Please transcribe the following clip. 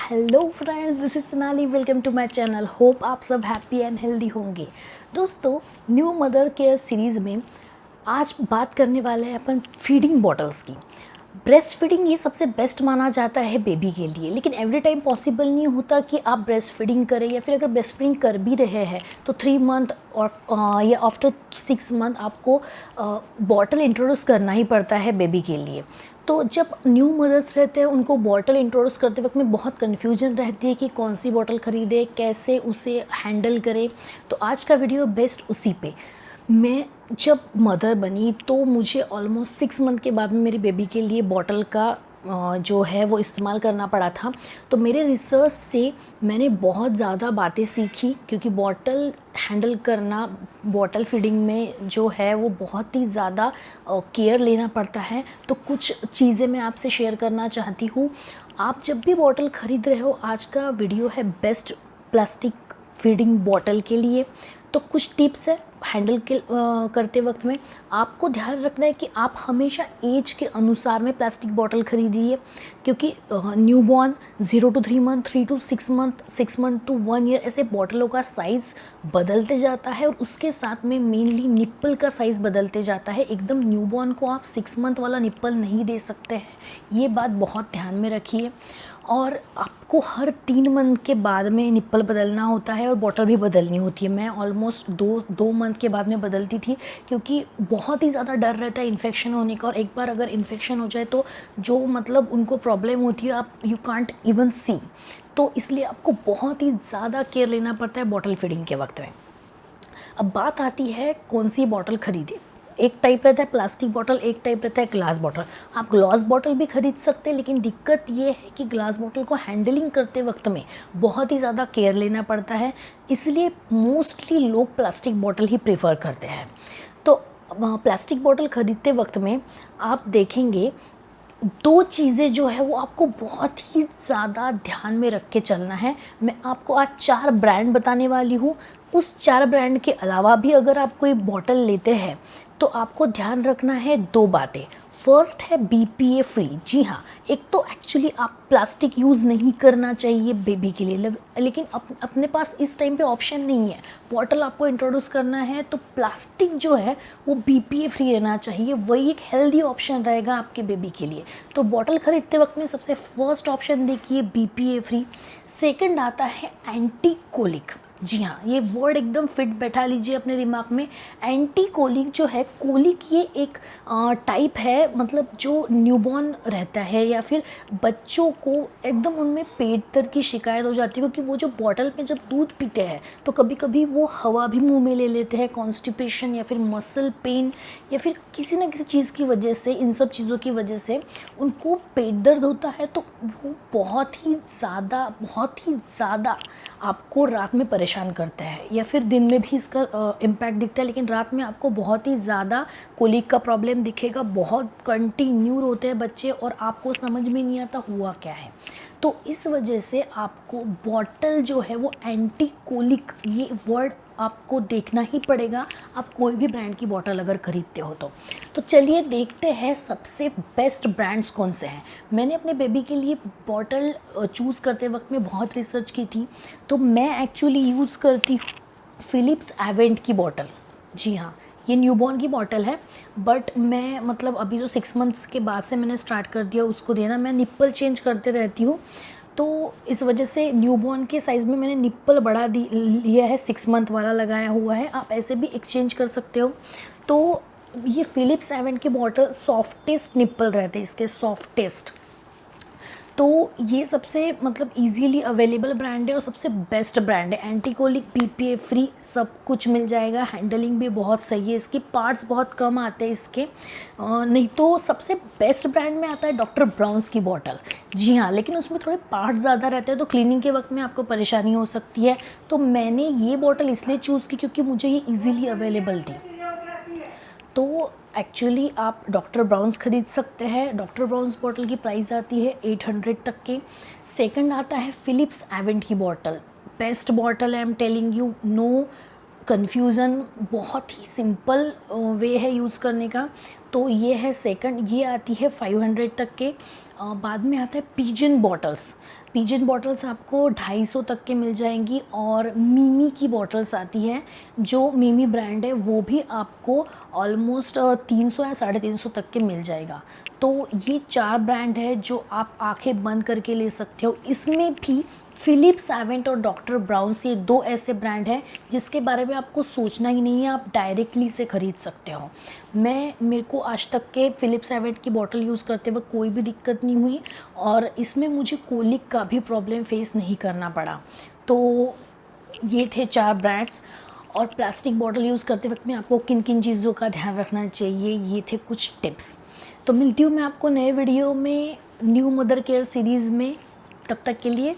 Hello friends, this is Sonali. Welcome to my channel. Hope आप सब happy and healthy होंगे। दोस्तों, न्यू मदर केयर सीरीज़ में आज बात करने वाले हैं अपन फीडिंग बॉटल्स की। ब्रेस्ट फीडिंग ये सबसे बेस्ट माना जाता है बेबी के लिए, लेकिन एवरी टाइम पॉसिबल नहीं होता कि आप ब्रेस्ट फीडिंग करें, या फिर अगर ब्रेस्ट फीडिंग कर भी रहे हैं तो 3 मंथ और या आफ्टर 6 मंथ आपको बॉटल इंट्रोड्यूस करना ही पड़ता है बेबी के लिए। तो जब न्यू मदर्स रहते हैं उनको बॉटल इंट्रोड्यूस करते वक्त में बहुत कन्फ्यूजन रहती है कि कौन सी बॉटल ख़रीदे, कैसे उसे हैंडल करें। तो आज का वीडियो बेस्ट उसी पे। मैं जब मदर बनी तो मुझे ऑलमोस्ट 6 मंथ के बाद में मेरी बेबी के लिए बॉटल का जो है वो इस्तेमाल करना पड़ा था। तो मेरे रिसर्च से मैंने बहुत ज़्यादा बातें सीखी, क्योंकि बॉटल हैंडल करना, बॉटल फीडिंग में जो है वो बहुत ही ज़्यादा केयर लेना पड़ता है। तो कुछ चीज़ें मैं आपसे शेयर करना चाहती हूँ। आप जब भी बॉटल ख़रीद रहे हो, आज का वीडियो है बेस्ट प्लास्टिक फीडिंग बॉटल के लिए। तो कुछ टिप्स है हैंडल करते वक्त में। आपको ध्यान रखना है कि आप हमेशा एज के अनुसार में प्लास्टिक बॉटल खरीदिए, क्योंकि newborn 0 to 3 month, 3 to 6 month, 6 month to 1 year ऐसे बॉटलों का साइज़ बदलते जाता है, और उसके साथ में मेनली निप्पल का साइज़ बदलते जाता है। एकदम न्यूबॉर्न को आप 6 मंथ वाला निप्पल नहीं दे सकते हैं, ये बात बहुत ध्यान में रखिए। और आपको हर 3 मंथ के बाद में निप्पल बदलना होता है और बॉटल भी बदलनी होती है। मैं ऑलमोस्ट दो मंथ के बाद में बदलती थी, क्योंकि बहुत ही ज़्यादा डर रहता है इन्फेक्शन होने का। और एक बार अगर इन्फेक्शन हो जाए तो जो मतलब उनको प्रॉब्लम होती है, आप यू कांट इवन सी। तो इसलिए आपको बहुत ही ज़्यादा केयर लेना पड़ता है बॉटल फीडिंग के वक्त में। अब बात आती है कौन सी बॉटल खरीदें। एक टाइप रहता है प्लास्टिक बॉटल, एक टाइप रहता है ग्लास बॉटल। आप ग्लास बॉटल भी खरीद सकते हैं, लेकिन दिक्कत ये है कि ग्लास बॉटल को हैंडलिंग करते वक्त में बहुत ही ज़्यादा केयर लेना पड़ता है, इसलिए मोस्टली लोग प्लास्टिक बॉटल ही प्रेफर करते हैं। तो प्लास्टिक बॉटल खरीदते वक्त में आप देखेंगे दो चीज़ें जो है वो आपको बहुत ही ज़्यादा ध्यान में रख के चलना है। मैं आपको आज 4 ब्रांड बताने वाली हूँ। उस 4 ब्रांड के अलावा भी अगर आप कोई बॉटल लेते हैं तो आपको ध्यान रखना है 2 बातें। फर्स्ट है BPA फ्री। जी हाँ, एक तो एक्चुअली आप प्लास्टिक यूज़ नहीं करना चाहिए बेबी के लिए, लेकिन अपने पास इस टाइम पे ऑप्शन नहीं है। बॉटल आपको इंट्रोड्यूस करना है तो प्लास्टिक जो है वो BPA फ्री रहना चाहिए, वही एक हेल्दी ऑप्शन रहेगा आपके बेबी के लिए। तो बॉटल ख़रीदते वक्त में सबसे फर्स्ट ऑप्शन देखिए BPA फ्री। सेकंड आता है एंटी कोलिक। जी हाँ, ये वर्ड एकदम फिट बैठा लीजिए अपने दिमाग में। एंटी कोलिक जो है, कोलिक ये एक टाइप है, मतलब जो न्यूबॉर्न रहता है या फिर बच्चों को एकदम उनमें पेट दर्द की शिकायत हो जाती है, क्योंकि वो जो बॉटल में जब दूध पीते हैं तो कभी कभी वो हवा भी मुंह में ले लेते हैं। कॉन्स्टिपेशन या फिर मसल पेन या फिर किसी न किसी चीज़ की वजह से, इन सब चीज़ों की वजह से उनको पेट दर्द होता है। तो वो बहुत ही ज़्यादा आपको रात में परेशान करता है, या फिर दिन में भी इसका इम्पैक्ट दिखता है, लेकिन रात में आपको बहुत ही ज़्यादा कोलिक का प्रॉब्लम दिखेगा। बहुत कंटिन्यू रोते हैं बच्चे और आपको समझ में नहीं आता हुआ क्या है। तो इस वजह से आपको बॉटल जो है वो एंटी कोलिक, ये वर्ड आपको देखना ही पड़ेगा, आप कोई भी ब्रांड की बॉटल अगर खरीदते हो तो चलिए देखते हैं सबसे बेस्ट ब्रांड्स कौन से हैं। मैंने अपने बेबी के लिए बॉटल चूज़ करते वक्त में बहुत रिसर्च की थी। तो मैं एक्चुअली यूज़ करती हूँ फ़िलिप्स एवेंट की बॉटल। जी हाँ, ये न्यूबॉर्न की बॉटल है, बट मैं मतलब अभी तो 6 मंथ्स के बाद से मैंने स्टार्ट कर दिया उसको देना। मैं निप्पल चेंज करते रहती हूँ, तो इस वजह से न्यूबॉर्न के साइज़ में मैंने निप्पल बढ़ा लिया है, 6 मंथ वाला लगाया हुआ है। आप ऐसे भी एक्सचेंज कर सकते हो। तो ये फ़िलिप्स एवेंट की बॉटल सॉफ्टेस्ट निप्पल रहते हैं इसके, सॉफ्टेस्ट। तो ये सबसे मतलब इजीली अवेलेबल ब्रांड है और सबसे बेस्ट ब्रांड है। एंटी कोलिक, BPA फ्री, सब कुछ मिल जाएगा। हैंडलिंग भी बहुत सही है इसकी, पार्ट्स बहुत कम आते हैं इसके। नहीं तो सबसे बेस्ट ब्रांड में आता है डॉक्टर ब्राउन्स की बॉटल। जी हाँ, लेकिन उसमें थोड़े पार्ट्स ज़्यादा रहते हैं तो क्लीनिंग के वक्त में आपको परेशानी हो सकती है। तो मैंने ये बॉटल इसलिए चूज़ की क्योंकि मुझे ये ईज़िली अवेलेबल थी। तो एक्चुअली आप डॉक्टर ब्राउन्स ख़रीद सकते हैं। डॉक्टर ब्राउन्स बॉटल की प्राइस आती है 800 तक के। सेकंड आता है फ़िलिप्स एवेंट की बॉटल। बेस्ट बॉटल है, I am telling you, no confusion, बहुत ही सिंपल वे है यूज़ करने का। तो ये है सेकंड, ये आती है 500 तक के। बाद में आता है पिजन बॉटल्स। पिजन बॉटल्स आपको 250 तक के मिल जाएंगी, और मिमी की बॉटल्स आती हैं, जो मिमी ब्रांड है वो भी आपको ऑलमोस्ट 300 या 350 तक के मिल जाएगा। तो ये 4 ब्रांड है जो आप आंखें बंद करके ले सकते हो। इसमें भी फिलिप्स सेवेंट और डॉक्टर ब्राउन्स, ये 2 ऐसे ब्रांड हैं जिसके बारे में आपको सोचना ही नहीं है, आप डायरेक्टली से ख़रीद सकते हो। मेरे को आज तक के फिलिप्स सेवेंट की बॉटल यूज़ करते हुए कोई भी दिक्कत नहीं हुई, और इसमें मुझे कोलिक का भी प्रॉब्लम फेस नहीं करना पड़ा। तो ये थे 4 ब्रांड्स। और प्लास्टिक बॉटल यूज़ करते वक्त में आपको किन किन चीज़ों का ध्यान रखना चाहिए, ये थे कुछ टिप्स। तो मिलती हूँ मैं आपको नए वीडियो में न्यू मदर केयर सीरीज़ में। तब तक के लिए